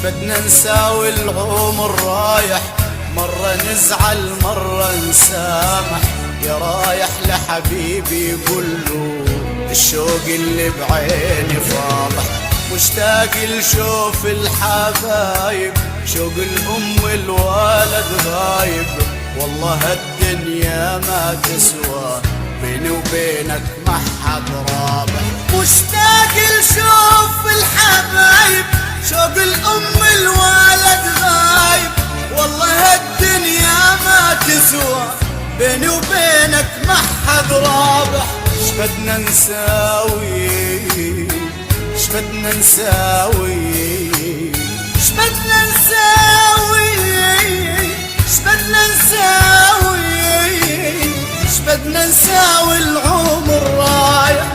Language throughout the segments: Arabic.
بدنا نساوي العمر رايح، مرة نزعل مرة نسامح. يا رايح لحبيبي قوله الشوق اللي بعيني فاضح، مشتاق لشوف الحبايب، شوق الأم والولد غايب. والله هالدنيا ما تسوى بيني وبينك ما حد رابح، مشتاق لشوف الحبايب، شوق الأم والولد غايب. والله هالدنيا ما تسوى بيني وبينك ما حد رابح. شبدنا نساوي، شبدنا نساوي، شبدنا نساوي، شبدنا نساوي، شبدنا نساوي العمر رايح.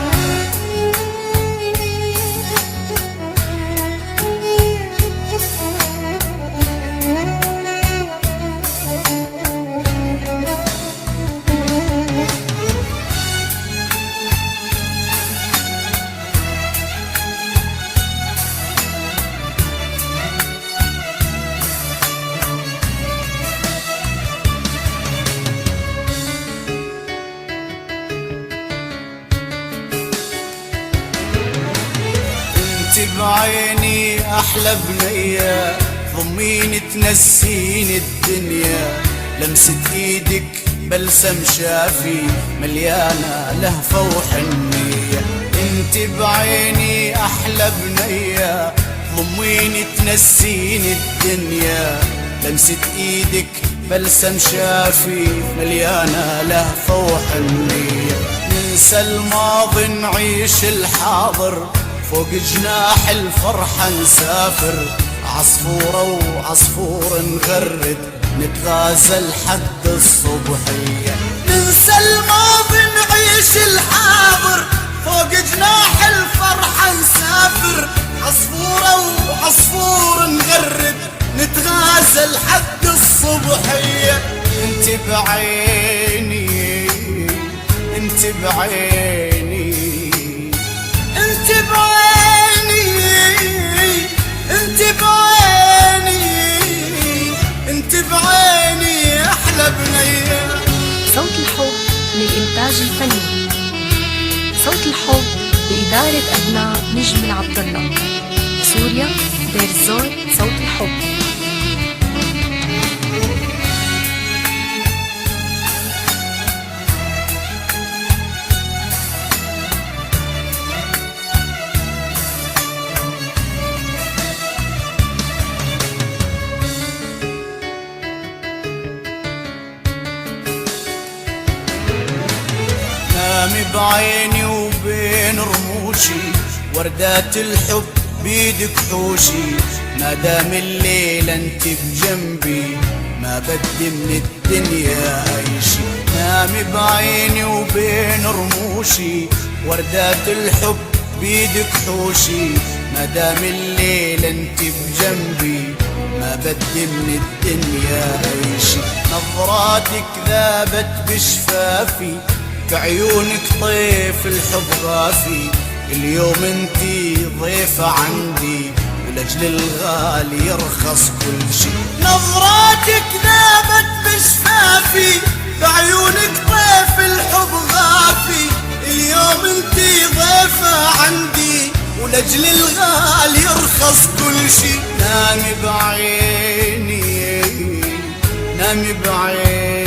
بعيني أحلى بنية، ضميني تنسيني الدنيا. لمسة إيدك بلسم شافي مليانة لهفة وحنية. انت بعيني أحلى بنية، ضميني تنسيني الدنيا. لمسة إيدك بلسم شافي مليانة لهفة وحنية. ننسى الماضي نعيش الحاضر، فوق جناح الفرحة نسافر. عصفورة وعصفور نغرد، نتغازل حد الصبحية. ننسى الماضي نعيش الحاضر، فوق جناح الفرحة نسافر. عصفورة وعصفور نغرد، نتغازل حد الصبحية. انت بعيني، انت بعيني، انت بعيني، انت بعيني، انت بعيني احلى بنية. صوت الحب للإنتاج الفني، صوت الحب بإدارة أبناء نجم عبد الله، سوريا، دير الزور. صوت الحب. نامي بعيني وبين رموشي، وردات الحب بيدك حوشي. ما دام الليل انت بجنبي، ما بدي من الدنيا اي شي. نامي بعيني وبين رموشي، وردات الحب بيدك حوشي. ما دام الليل انت بجنبي، ما بدي من الدنيا اي شي. نظراتك ذابت بشفافي، بعيونك طيف الحب غافي. اليوم انتي ضيفة عندي، ولأجل الغالي يرخص كل شي. نظراتك ذابت بشفافي، بعيونك طيف الحب غافي. اليوم انتي ضيفة عندي، ولأجل الغالي يرخص كل شي. نامي بعيني، نامي بعيني،